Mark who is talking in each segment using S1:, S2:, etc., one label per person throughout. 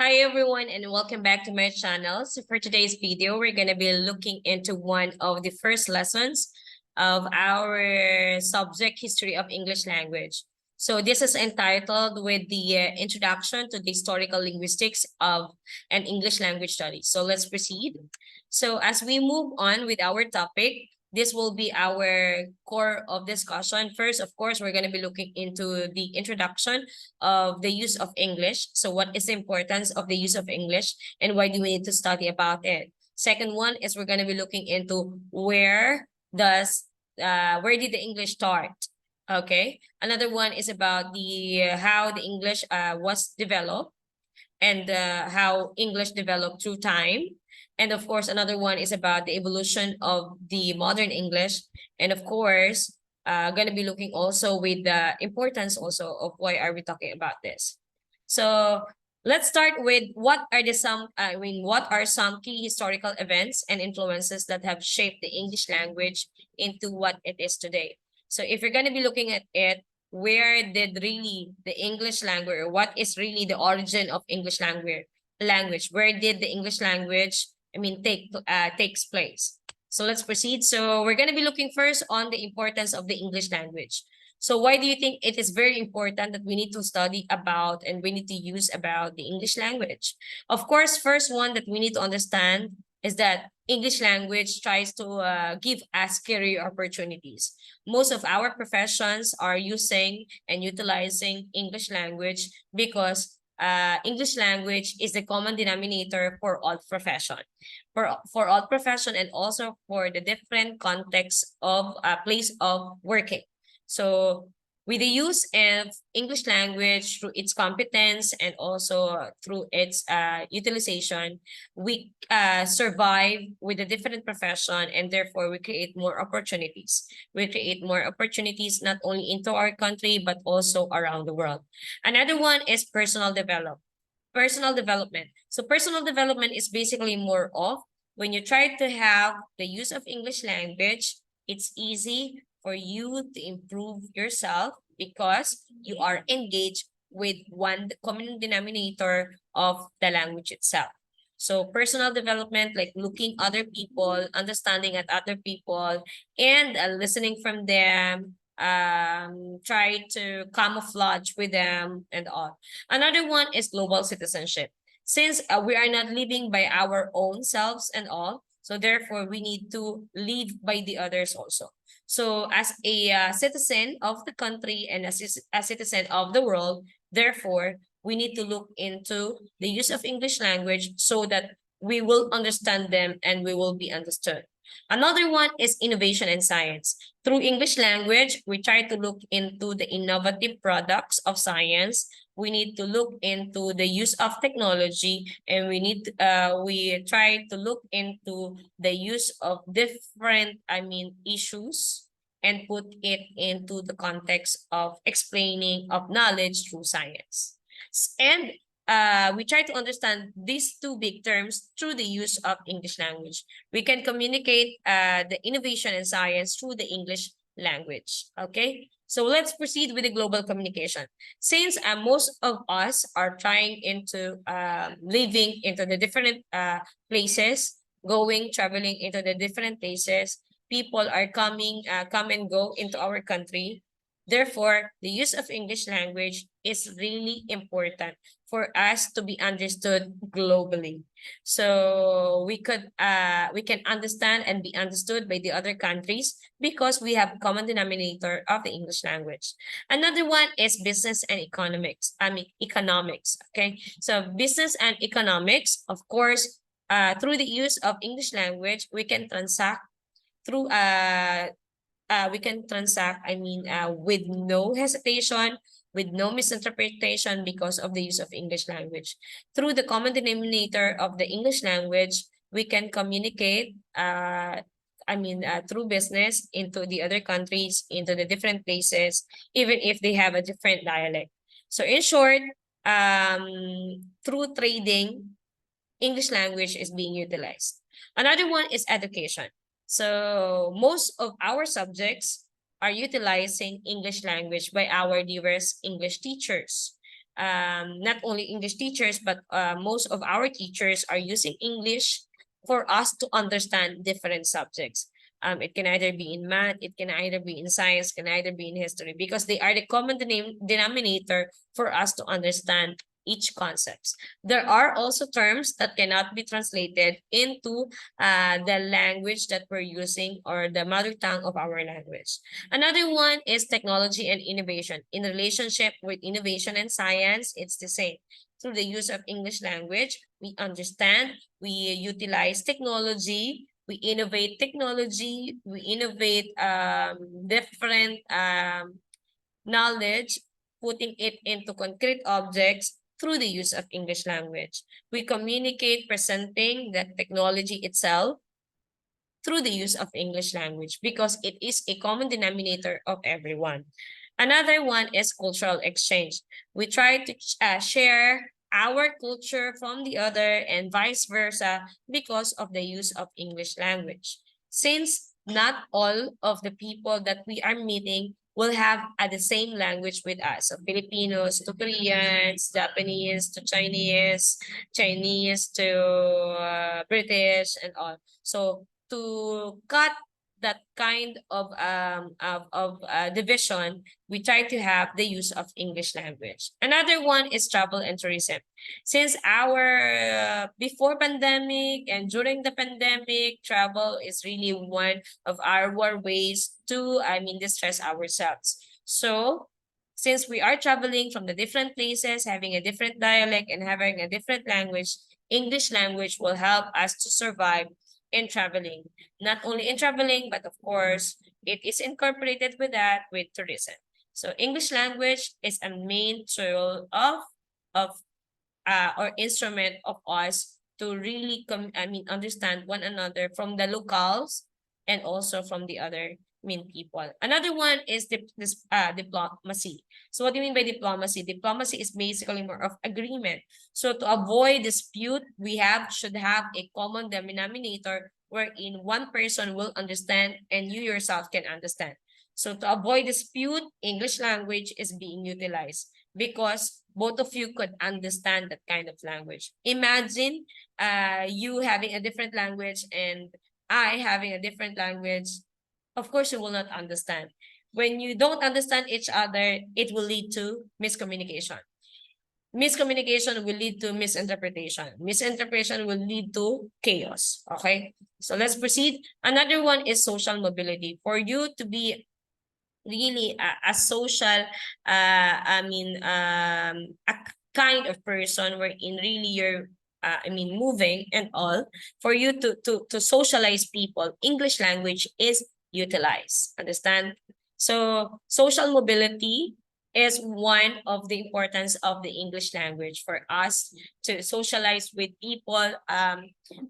S1: Hi everyone and welcome back to my channel. So for today's video, we're going to be looking into one of the first lessons of our subject history of English language. So this is entitled with the introduction to the historical linguistics of an English language study. So let's proceed. So as we move on with our topic, this will be our core of discussion. First, of course, we're going to be looking into the introduction of the use of English. So what is the importance of the use of English and why do we need to study about it? Second one is we're going to be looking into where did the English start? Okay. Another one is about the how the English was developed and how English developed through time. And of course, another one is about the evolution of the modern English. And of course, going to be looking also with the importance also of why are we talking about this. So let's start with what are some key historical events and influences that have shaped the English language into what it is today. So if you're going to be looking at it, where did really the English language, or what is really the origin of English language? Where did the English language, takes place? So let's proceed. So we're going to be looking first on the importance of the English language. So why do you think it is very important that we need to study about and we need to use about the English language? Of course, first one that we need to understand is that English language tries to give us career opportunities. Most of our professions are using and utilizing English language because English language is the common denominator for all profession, for all profession, and also for the different context of a place of working. So with the use of English language through its competence and also through its utilization, we survive with a different profession, and therefore we create more opportunities. We create more opportunities not only into our country but also around the world. Another one is personal development. So personal development is basically more of when you try to have the use of English language, it's easy for you to improve yourself because you are engaged with one common denominator of the language itself. So personal development, like looking other people, understanding at other people, and listening from them, try to camouflage with them and all. Another one is global citizenship. Since we are not living by our own selves and all, so therefore we need to live by the others also. So as a citizen of the country and a citizen of the world, therefore, we need to look into the use of English language so that we will understand them and we will be understood. Another one is innovation and science. Through English language, we try to look into the innovative products of science. We need to look into the use of technology, and we try to look into the use of different issues and put it into the context of explaining of knowledge through science. And we try to understand these two big terms through the use of English language. We can communicate the innovation and science through the English language. Okay, so let's proceed with the global communication. Since most of us are trying into living into the different places, traveling into the different places, people are come and go into our country. Therefore, the use of English language is really important for us to be understood globally. So we can understand and be understood by the other countries because we have common denominator of the English language. Another one is business and economics. Okay, so business and economics, of course, through the use of English language, we can transact through with no hesitation, with no misinterpretation because of the use of English language. Through the common denominator of the English language, we can communicate through business into the other countries, into the different places, even if they have a different dialect. So in short, through trading, English language is being utilized. Another one is education. So most of our subjects are utilizing English language by our diverse English teachers. not only English teachers, but most of our teachers are using English for us to understand different subjects. It can either be in math, it can either be in science, can either be in history, because they are the common denominator for us to understand each concepts. There are also terms that cannot be translated into the language that we're using or the mother tongue of our language. Another one is technology and innovation. In relationship with innovation and science, it's the same. Through the use of English language, we understand, we utilize technology, we innovate technology, we innovate different knowledge, putting it into concrete objects through the use of English language. We communicate presenting the technology itself through the use of English language because it is a common denominator of everyone. Another one is cultural exchange. We try to share our culture from the other and vice versa because of the use of English language. Since not all of the people that we are meeting will have the same language with us. So Filipinos to Koreans, Japanese to Chinese, Chinese to British and all. So to cut that kind of division, we try to have the use of English language. Another one is travel and tourism. Since our before pandemic and during the pandemic, travel is really one of our ways to, distress ourselves. So since we are traveling from the different places, having a different dialect and having a different language, English language will help us to survive in traveling. Not only in traveling, but of course, it is incorporated with that with tourism. So English language is a main tool of or instrument of us to really understand one another from the locals and also from the other people. Another one is diplomacy. So what do you mean by diplomacy? Diplomacy is basically more of agreement. So to avoid dispute, we should have a common denominator wherein one person will understand and you yourself can understand. So to avoid dispute, English language is being utilized because both of you could understand that kind of language. Imagine you having a different language and I having a different language. Of course, you will not understand. When you don't understand each other, it will lead to miscommunication. Miscommunication will lead to misinterpretation. Misinterpretation will lead to chaos. Okay? So let's proceed. Another one is social mobility. For you to be really a social, a kind of person wherein really you're, moving and all, for you to socialize people, English language is utilized. Understand? So social mobility is one of the importance of the English language for us to socialize with people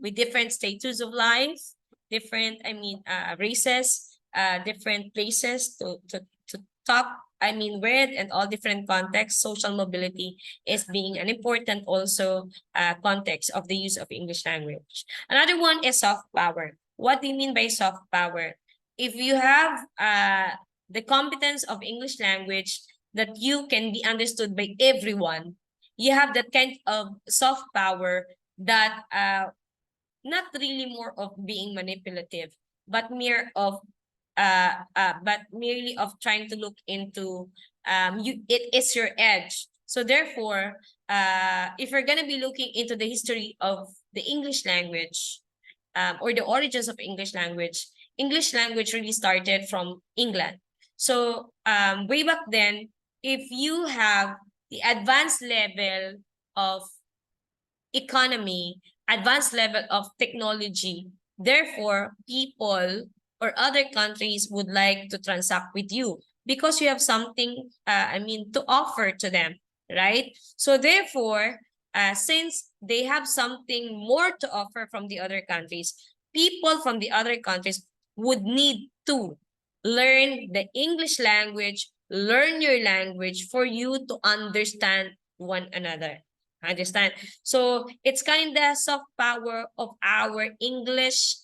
S1: with different status of life, different, races, different places to talk, with, and all different contexts. Social mobility is being an important also context of the use of English language. Another one is soft power. What do you mean by soft power? If you have the competence of English language that you can be understood by everyone, you have that kind of soft power that not really more of being manipulative, but merely of trying to look into it is your edge. So therefore, if you're gonna be looking into the history of the English language, or the origins of English language really started from England. So way back then, if you have the advanced level of economy, advanced level of technology, therefore people or other countries would like to transact with you because you have something to offer to them, right? So therefore, since they have something more to offer from the other countries, people from the other countries would need to learn the English language, learn your language for you to understand one another. Understand? So it's kind of soft power of our English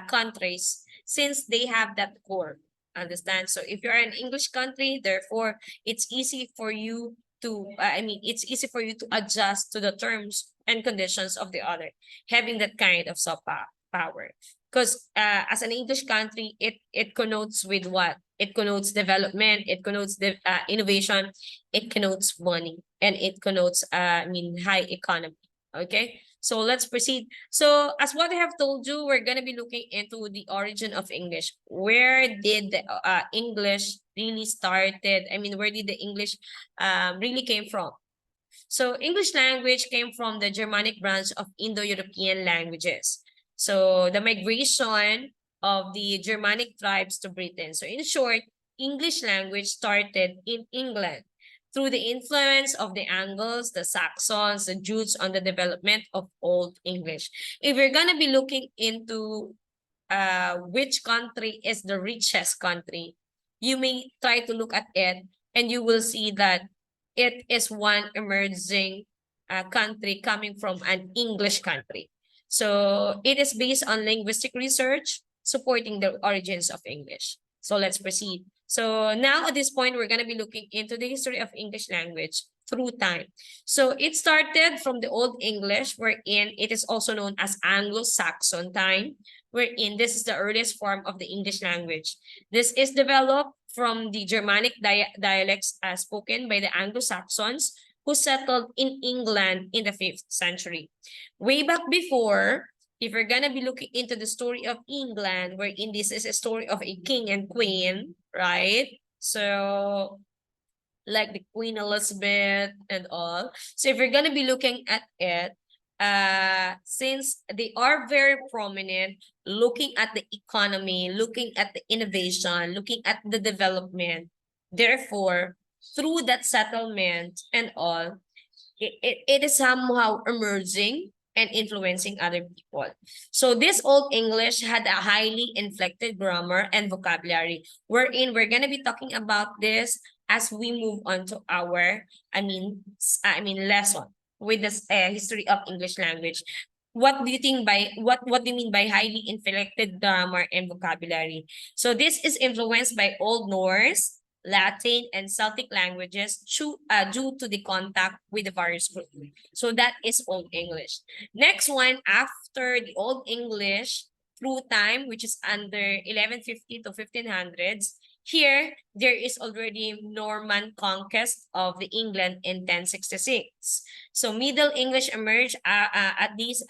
S1: countries since they have that core. Understand? So if you're an English country, therefore it's easy for you to, I mean, it's easy for you to adjust to the terms and conditions of the other, having that kind of soft power. Because as an English country, it connotes with what? It connotes development, it connotes the innovation, it connotes money, and it connotes, I mean, high economy. Okay, so let's proceed. So as what I have told you, we're going to be looking into the origin of English. Where did the English really started? I mean, where did the English really came from? So English language came from the Germanic branch of Indo-European languages. So the migration of the Germanic tribes to Britain. So in short, English language started in England through the influence of the Angles, the Saxons, the Jutes on the development of Old English. If you're gonna be looking into which country is the richest country, you may try to look at it and you will see that it is one emerging country coming from an English country. So it is based on linguistic research supporting the origins of English. So let's proceed. So now at this point, we're going to be looking into the history of English language through time. So it started from the Old English, wherein it is also known as Anglo-Saxon time, wherein this is the earliest form of the English language. This is developed from the Germanic dialects spoken by the Anglo-Saxons who settled in England in the 5th century. Way back before, if you're gonna be looking into the story of England, wherein this is a story of a king and queen, right? So like the Queen Elizabeth and all. So if you're gonna be looking at it, since they are very prominent, looking at the economy, looking at the innovation, looking at the development, therefore, through that settlement and all, it is somehow emerging and influencing other people. So this Old English had a highly inflected grammar and vocabulary, wherein we're gonna be talking about this as we move on to our, lesson with this history of English language. What do you think by what do you mean by highly inflected grammar and vocabulary? So this is influenced by Old Norse, Latin, and Celtic languages due to the contact with the various groups. So that is Old English. Next one, after the Old English through time, which is under 1150 to 1500s, here, there is already Norman conquest of the England in 1066. So Middle English emerged at this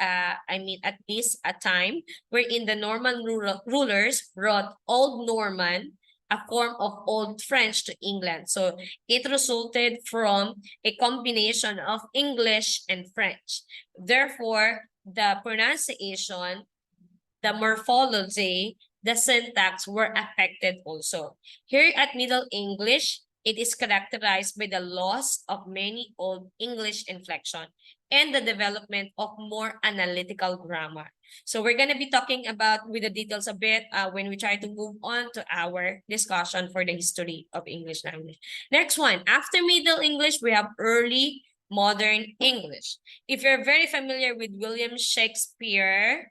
S1: time wherein the Norman rulers brought Old Norman, a form of Old French, to England. So it resulted from a combination of English and French. Therefore, the pronunciation, the morphology, the syntax were affected also. Here at Middle English, it is characterized by the loss of many Old English inflection and the development of more analytical grammar. So we're going to be talking about with the details a bit when we try to move on to our discussion for the history of English language. Next one, after Middle English, we have early modern English. If you're very familiar with William Shakespeare,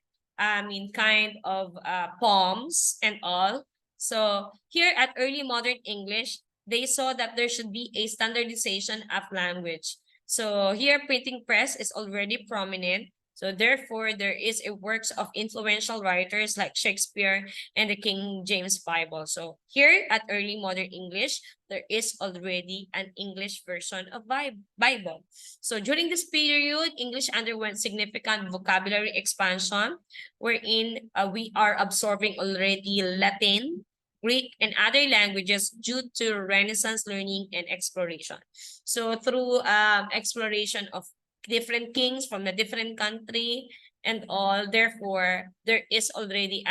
S1: kind of poems and all. So here at early modern English, they saw that there should be a standardization of language. So here printing press is already prominent. So therefore, there is a works of influential writers like Shakespeare and the King James Bible. So here at early modern English, there is already an English version of Bible. So during this period, English underwent significant vocabulary expansion, wherein we are absorbing already Latin, Greek, and other languages due to Renaissance learning and exploration. So through exploration of different kings from a different country and all, therefore, there is already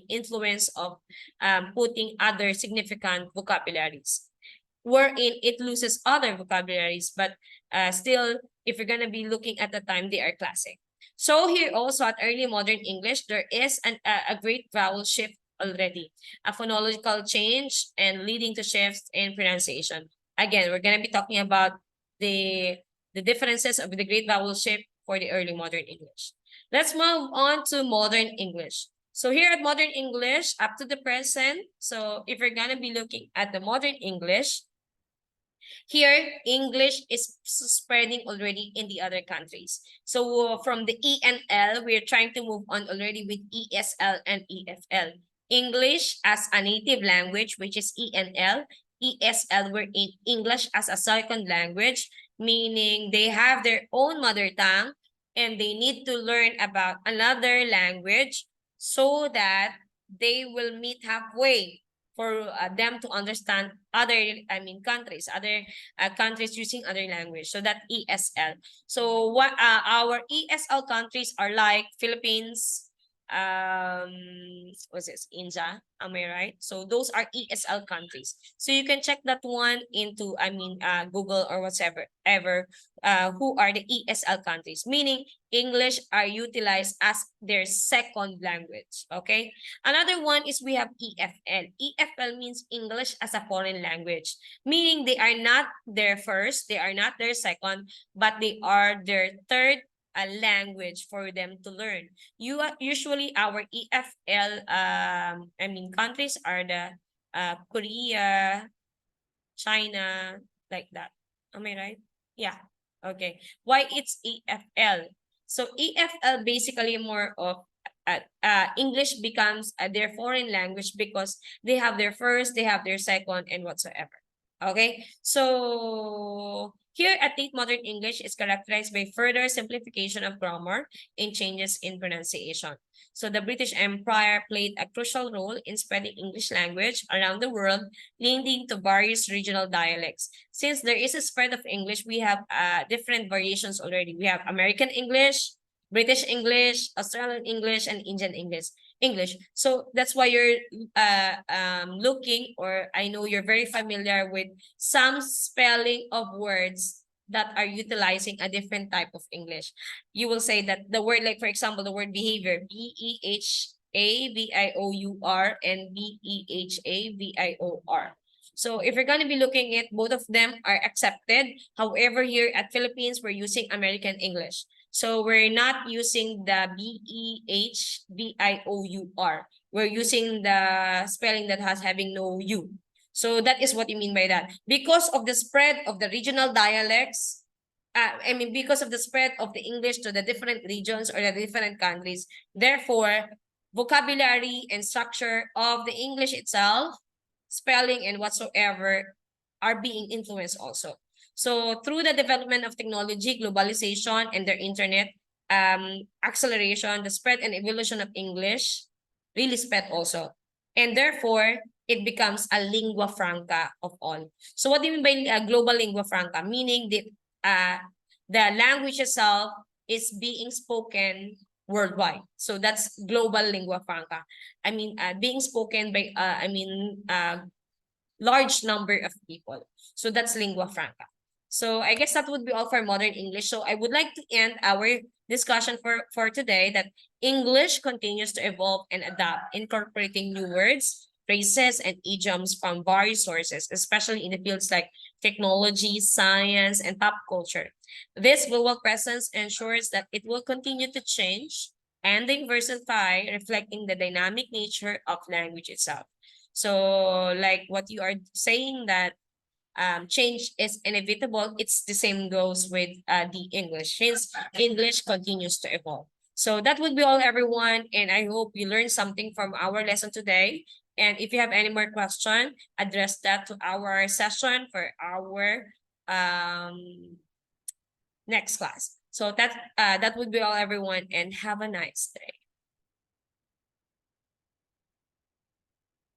S1: influence of putting other significant vocabularies, wherein it loses other vocabularies, but still, if you're gonna be looking at the time, they are classic. So here also at early modern English, there is a great vowel shift already, a phonological change and leading to shifts in pronunciation. Again, we're gonna be talking about the differences of the great vowel shift for the early modern English. Let's move on to modern English. So here at modern English, up to the present, so if you're gonna be looking at the modern English, Here, English is spreading already in the other countries. So from the E and L, we're trying to move on already with ESL and EFL. English as a native language, which is E and L. ESL, we're in English as a second language, meaning they have their own mother tongue and they need to learn about another language so that they will meet halfway for them to understand other, countries, other countries using other language. So that ESL. So what our ESL countries are like Philippines, what's this, India, am I right? So those are ESL countries. So you can check that one into, Google or whatever, who are the ESL countries, meaning English are utilized as their second language. Okay. Another one is we have EFL. EFL means English as a foreign language, meaning they are not their first, they are not their second, but they are their third language for them to learn. Usually our EFL countries are the Korea, China, like that. Am I right? Yeah. Okay. Why it's EFL? So EFL basically more of English becomes their foreign language because they have their first, they have their second, and whatsoever. Okay, so here at Tate Modern English is characterized by further simplification of grammar and changes in pronunciation. So the British Empire played a crucial role in spreading English language around the world, leading to various regional dialects. Since there is a spread of English, we have different variations already. We have American English, British English, Australian English, and Indian English. So that's why you're looking, or I know you're very familiar with some spelling of words that are utilizing a different type of English. You will say that the word, like for example, the word behavior, BEHAVIOUR and BEHAVIOR. So if you're going to be looking at both of them are accepted. However, here at Philippines, we're using American English. So we're not using the BEHVIOUR. We're using the spelling that has having no U. So that is what you mean by that. Because of the spread of the regional dialects, because of the spread of the English to the different regions or the different countries, therefore, vocabulary and structure of the English itself, spelling and whatsoever are being influenced also. So through the development of technology, globalization, and their internet acceleration, the spread and evolution of English really spread also. And therefore, it becomes a lingua franca of all. So what do you mean by global lingua franca? Meaning the language itself is being spoken worldwide. So that's global lingua franca. Being spoken by, large number of people. So that's lingua franca. So I guess that would be all for modern English. So I would like to end our discussion for today that English continues to evolve and adapt, incorporating new words, phrases, and idioms from various sources, especially in the fields like technology, science, and pop culture. This global presence ensures that it will continue to change and diversify, reflecting the dynamic nature of language itself. So like what you are saying that change is inevitable, it's the same goes with the English, since English continues to evolve. So that would be all, everyone, and I hope you learned something from our lesson today. And if you have any more question, address that to our session for our next class. So that would be all, everyone, and have a nice day.